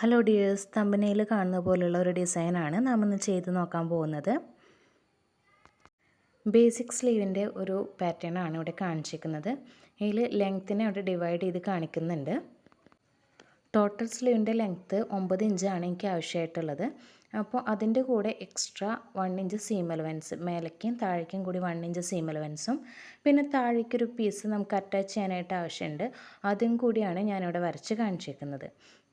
Hello dears, തമ്പനയിൽ കാണുന്ന പോലുള്ള ഒരു ഡിസൈനാണ് നാം ഇന്ന് ചെയ്ത് നോക്കാൻ പോകുന്നത്. ബേസിക് സ്ലീവിൻ്റെ ഒരു പാറ്റേൺ ആണ് ഇവിടെ കാണിച്ചിരിക്കുന്നത്. ഇതിൽ ലെങ്ത്തിനെ അവിടെ ഡിവൈഡ് ചെയ്ത് കാണിക്കുന്നുണ്ട്. ടോട്ടൽ സ്ലീവിൻ്റെ ലെങ്ത്ത് 9 ഇഞ്ചാണ് എനിക്ക് ആവശ്യമായിട്ടുള്ളത്. അപ്പോൾ അതിൻ്റെ കൂടെ എക്സ്ട്രാ 1 ഇഞ്ച് സീം അലവൻസ്, മേലേക്കും താഴേക്കും കൂടി 1 ഇഞ്ച് സീം അലവൻസും, പിന്നെ താഴേക്കൊരു പീസ് നമുക്ക് അറ്റാച്ച് ചെയ്യാനായിട്ട് ആവശ്യമുണ്ട്. അതും കൂടിയാണ് ഞാനിവിടെ വരച്ച് കാണിച്ചിരിക്കുന്നത്.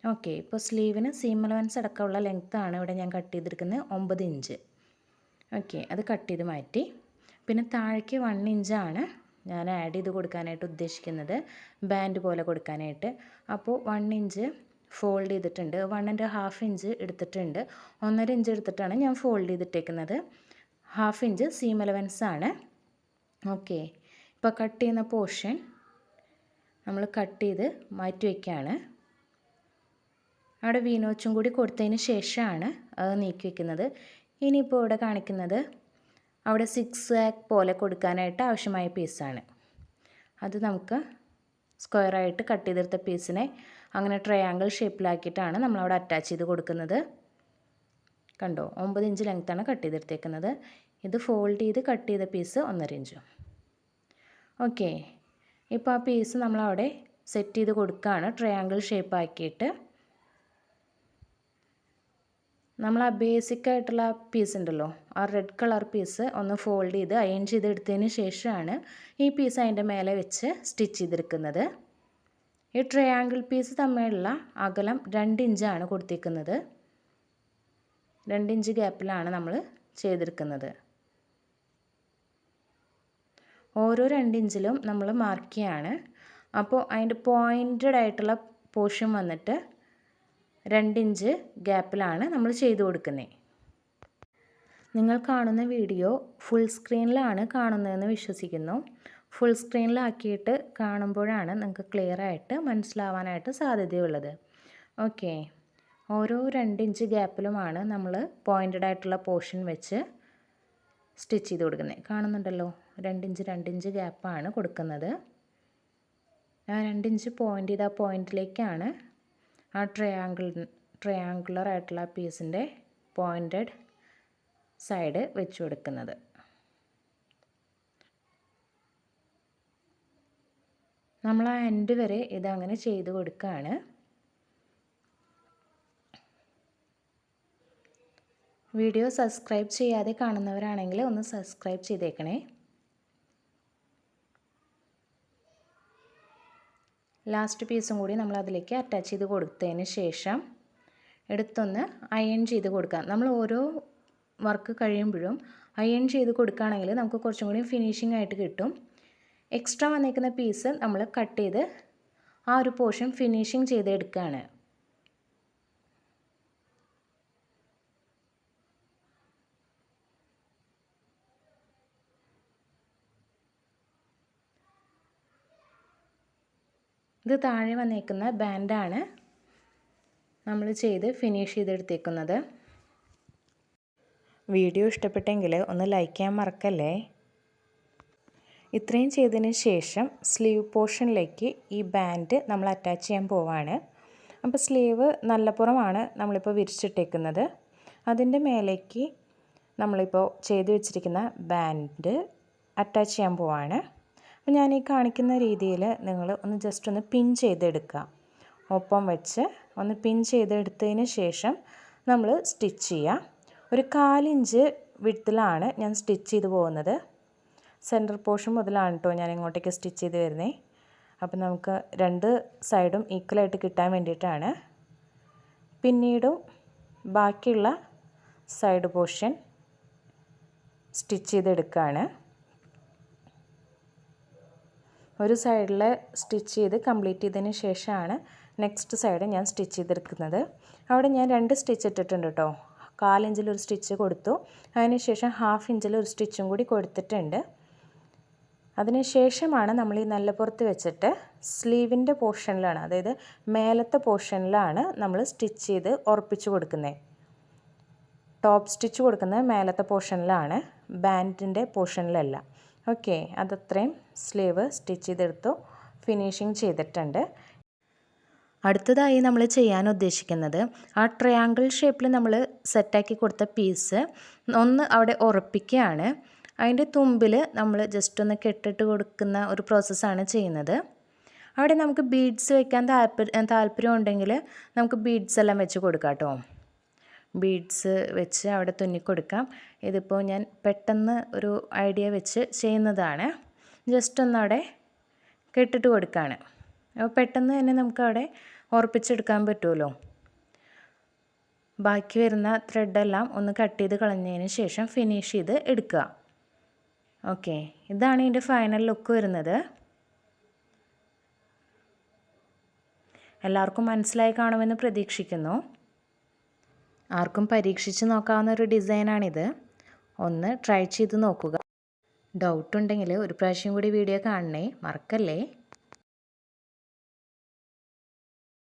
ഓക്കെ, ഇപ്പോൾ സ്ലീവിന് സീം അലവൻസ് അടക്കമുള്ള ലെങ്ത്താണ് ഇവിടെ ഞാൻ കട്ട് ചെയ്തെടുക്കുന്നത് 9 ഇഞ്ച്. ഓക്കെ, അത് കട്ട് ചെയ്ത് മാറ്റി. പിന്നെ താഴേക്ക് 1 ഇഞ്ചാണ് ഞാൻ ആഡ് ചെയ്ത് കൊടുക്കാനായിട്ട് ഉദ്ദേശിക്കുന്നത്, ബാൻഡ് പോലെ കൊടുക്കാനായിട്ട്. അപ്പോൾ 1 ഇഞ്ച് ഫോൾഡ് ചെയ്തിട്ടുണ്ട്, 1½ ഇഞ്ച് എടുത്തിട്ടുണ്ട്. 1½ ഇഞ്ച് എടുത്തിട്ടാണ് ഞാൻ ഫോൾഡ് ചെയ്തിട്ടേക്കുന്നത്. 1/2 ഇഞ്ച് സീം അലവൻസ് ആണ്. ഓക്കെ, ഇപ്പോൾ കട്ട് ചെയ്യുന്ന പോർഷൻ നമ്മൾ കട്ട് ചെയ്ത് മാറ്റി വയ്ക്കുകയാണ്. അവിടെ വീനോച്ചും കൂടി കൊടുത്തതിന് ശേഷമാണ് അത് നീക്കി വയ്ക്കുന്നത്. ഇനിയിപ്പോൾ ഇവിടെ കാണിക്കുന്നത് അവിടെ 6 ആക്ക് പോലെ കൊടുക്കാനായിട്ട് ആവശ്യമായ പീസാണ്. അത് നമുക്ക് സ്ക്വയറായിട്ട് കട്ട് ചെയ്തെടുത്ത പീസിനെ അങ്ങനെ ട്രയാങ്കിൾ ഷേപ്പിലാക്കിയിട്ടാണ് നമ്മളവിടെ അറ്റാച്ച് ചെയ്ത് കൊടുക്കുന്നത്. കണ്ടോ, 9 ഇഞ്ച് ലെങ്ത്താണ് കട്ട് ചെയ്തെടുത്തേക്കുന്നത്. ഇത് ഫോൾഡ് ചെയ്ത് കട്ട് ചെയ്ത പീസ് 1½ ഇഞ്ചും. ഓക്കെ, ഇപ്പോൾ ആ പീസ് നമ്മളവിടെ സെറ്റ് ചെയ്ത് കൊടുക്കുകയാണ് ട്രയാങ്കിൾ ഷേപ്പാക്കിയിട്ട്. നമ്മൾ ആ ബേസിക്കായിട്ടുള്ള പീസ് ഉണ്ടല്ലോ, ആ റെഡ് കളർ പീസ് ഒന്ന് ഫോൾഡ് ചെയ്ത് അയൺ ചെയ്തെടുത്തതിന് ശേഷമാണ് ഈ പീസ് അതിൻ്റെ മേലെ വെച്ച് സ്റ്റിച്ച് ചെയ്തെടുക്കുന്നത്. ഈ ട്രയാങ്കിൾ പീസ് തമ്മിലുള്ള അകലം 2 ഇഞ്ചാണ് കൊടുത്തിരിക്കുന്നത്. 2 ഇഞ്ച് ഗ്യാപ്പിലാണ് നമ്മൾ ചെയ്തെടുക്കുന്നത്. ഓരോ 2 ഇഞ്ചിലും നമ്മൾ മാർക്ക് ചെയ്യാണ്. അപ്പോൾ അതിൻ്റെ പോയിൻറ്റഡ് ആയിട്ടുള്ള പോർഷൻ വന്നിട്ട് 2 ഇഞ്ച് ഗ്യാപ്പിലാണ് നമ്മൾ ചെയ്തു കൊടുക്കുന്നത്. നിങ്ങൾ കാണുന്ന വീഡിയോ ഫുൾ സ്ക്രീനിലാണ് കാണുന്നതെന്ന് വിശ്വസിക്കുന്നു. ഫുൾ സ്ക്രീനിലാക്കിയിട്ട് കാണുമ്പോഴാണ് നിങ്ങൾക്ക് ക്ലിയർ ആയിട്ട് മനസ്സിലാവാനായിട്ട് സാധ്യതയുള്ളത്. ഓക്കെ, ഓരോ 2 ഇഞ്ച് ഗ്യാപ്പിലുമാണ് നമ്മൾ പോയിൻറ്റഡ് ആയിട്ടുള്ള പോർഷൻ വെച്ച് സ്റ്റിച്ച് ചെയ്ത് കൊടുക്കുന്നത്. കാണുന്നുണ്ടല്ലോ, 2 ഇഞ്ച് ഗ്യാപ്പാണ് കൊടുക്കുന്നത്. ആ 2 ഇഞ്ച് പോയിൻ്റ് ചെയ്ത ആ പോയിൻറ്റിലേക്കാണ് ആ ട്രയാങ്കുലർ ആയിട്ടുള്ള പീസിൻ്റെ പോയിൻറ്റഡ് സൈഡ് വെച്ച് കൊടുക്കുന്നത്. നമ്മൾ ആ എൻഡ് വരെ ഇതങ്ങനെ ചെയ്ത് കൊടുക്കുകയാണ്. വീഡിയോ സബ്സ്ക്രൈബ് ചെയ്യാതെ കാണുന്നവരാണെങ്കിൽ ഒന്ന് സബ്സ്ക്രൈബ് ചെയ്തേക്കണേ. ലാസ്റ്റ് പീസും കൂടി നമ്മൾ അതിലേക്ക് അറ്റാച്ച് ചെയ്ത് കൊടുത്തതിന് ശേഷം എടുത്തൊന്ന് അയൺ ചെയ്ത് കൊടുക്കാം. നമ്മൾ ഓരോ വർക്ക് കഴിയുമ്പോഴും അയൺ ചെയ്ത് കൊടുക്കുകയാണെങ്കിൽ നമുക്ക് കുറച്ചും കൂടി ഫിനിഷിംഗ് ആയിട്ട് കിട്ടും. എക്സ്ട്രാ വന്നിരിക്കുന്ന പീസ് നമ്മൾ കട്ട് ചെയ്ത് ആ ഒരു പോർഷൻ ഫിനിഷിംഗ് ചെയ്ത് എടുക്കുകയാണ്. ഇത് താഴെ വന്നേക്കുന്ന ബാൻഡാണ് നമ്മൾ ചെയ്ത് ഫിനിഷ് ചെയ്തെടുത്തേക്കുന്നത്. വീഡിയോ ഇഷ്ടപ്പെട്ടെങ്കിൽ ഒന്ന് ലൈക്ക് ചെയ്യാൻ മറക്കല്ലേ. ഇത്രയും ചെയ്തതിന് ശേഷം സ്ലീവ് പോർഷനിലേക്ക് ഈ ബാൻഡ് നമ്മൾ അറ്റാച്ച് ചെയ്യാൻ പോവാണ്. അപ്പോൾ സ്ലീവ് നല്ല പുറമാണ് നമ്മളിപ്പോൾ വിരിച്ചിട്ടേക്കുന്നത്. അതിൻ്റെ മേലേക്ക് നമ്മളിപ്പോൾ ചെയ്ത് വെച്ചിരിക്കുന്ന ബാൻഡ് അറ്റാച്ച് ചെയ്യാൻ പോവാണ്. അപ്പോൾ ഞാൻ ഈ കാണിക്കുന്ന രീതിയിൽ നിങ്ങൾ ഒന്ന് ജസ്റ്റ് ഒന്ന് പിൻ ചെയ്തെടുക്കുക. ഒപ്പം വെച്ച് ഒന്ന് പിൻ ചെയ്തെടുത്തതിന് ശേഷം നമ്മൾ സ്റ്റിച്ച് ചെയ്യുക. ഒരു 1/4 ഇഞ്ച് വിഡ്ത്തിലാണ് ഞാൻ സ്റ്റിച്ച് ചെയ്ത് പോകുന്നത്. സെൻറ്റർ പോർഷൻ മുതലാണ് കേട്ടോ ഞാൻ ഇങ്ങോട്ടേക്ക് സ്റ്റിച്ച് ചെയ്ത് വരുന്നത്. അപ്പോൾ നമുക്ക് 2 സൈഡും ഈക്വലായിട്ട് കിട്ടാൻ വേണ്ടിയിട്ടാണ്. പിന്നീടും ബാക്കിയുള്ള സൈഡ് പോർഷൻ സ്റ്റിച്ച് ചെയ്തെടുക്കുകയാണ്. ഒരു സൈഡിൽ സ്റ്റിച്ച് ചെയ്ത് കംപ്ലീറ്റ് ചെയ്തതിന് ശേഷമാണ് നെക്സ്റ്റ് സൈഡ് ഞാൻ സ്റ്റിച്ച് ചെയ്തെടുക്കുന്നത്. അവിടെ ഞാൻ 2 സ്റ്റിച്ച് ഇട്ടിട്ടുണ്ട് കേട്ടോ. 1/4 ഇഞ്ചിലൊരു സ്റ്റിച്ച് കൊടുത്തു, അതിനുശേഷം 1/2 ഇഞ്ചിലൊരു സ്റ്റിച്ചും കൂടി കൊടുത്തിട്ടുണ്ട്. അതിനുശേഷമാണ് നമ്മൾ ഈ നല്ല പുറത്ത് വെച്ചിട്ട് സ്ലീവിൻ്റെ പോർഷനിലാണ്, അതായത് മേലത്തെ പോർഷനിലാണ് നമ്മൾ സ്റ്റിച്ച് ചെയ്ത് ഉറപ്പിച്ച് കൊടുക്കുന്നത്. ടോപ്പ് സ്റ്റിച്ച് കൊടുക്കുന്നത് മേലത്തെ പോർഷനിലാണ്, ബാൻഡിൻ്റെ പോർഷനിലല്ല. ഓക്കെ, അതത്രയും സ്ലീവ് സ്റ്റിച്ച് ചെയ്തെടുത്തു, ഫിനിഷിങ് ചെയ്തിട്ടുണ്ട്. അടുത്തതായി നമ്മൾ ചെയ്യാൻ ഉദ്ദേശിക്കുന്നത് ആ ട്രയാങ്കിൾ ഷേപ്പിൽ നമ്മൾ സെറ്റാക്കി കൊടുത്ത പീസ് ഒന്ന് അവിടെ ഉറപ്പിക്കുകയാണ്. അതിൻ്റെ തുമ്പിൽ നമ്മൾ ജസ്റ്റ് ഒന്ന് കെട്ടിട്ട് കൊടുക്കുന്ന ഒരു പ്രോസസ്സാണ് ചെയ്യുന്നത്. അവിടെ നമുക്ക് ബീഡ്സ് വെക്കാൻ താല്പര്യം ഉണ്ടെങ്കിൽ നമുക്ക് ബീഡ്സ് എല്ലാം വെച്ച് കൊടുക്കാം കേട്ടോ. ബീഡ്സ് വെച്ച് അവിടെ തുന്നിക്കൊടുക്കാം. ഇതിപ്പോൾ ഞാൻ പെട്ടെന്ന് ഒരു ഐഡിയ വെച്ച് ചെയ്യുന്നതാണ്. ജസ്റ്റ് ഒന്ന് അവിടെ കെട്ടിട്ട് കൊടുക്കുകയാണ്. അപ്പോൾ പെട്ടെന്ന് തന്നെ നമുക്കവിടെ ഉറപ്പിച്ചെടുക്കാൻ പറ്റുമല്ലോ. ബാക്കി വരുന്ന ത്രെഡെല്ലാം ഒന്ന് കട്ട് ചെയ്ത് കളഞ്ഞതിന് ശേഷം ഫിനിഷ് ചെയ്ത് എടുക്കുക. ഓക്കെ, ഇതാണ് ഇതിൻ്റെ ഫൈനൽ ലുക്ക് വരുന്നത്. എല്ലാവർക്കും മനസ്സിലായി കാണുമെന്ന് പ്രതീക്ഷിക്കുന്നു. ആർക്കും പരീക്ഷിച്ച് നോക്കാവുന്ന ഒരു ഡിസൈനാണിത്. ഒന്ന് ട്രൈ ചെയ്ത് നോക്കുക. ഡൗട്ട് ഉണ്ടെങ്കിൽ ഒരു പ്രാവശ്യം കൂടി വീഡിയോ കാണണേ, മറക്കല്ലേ.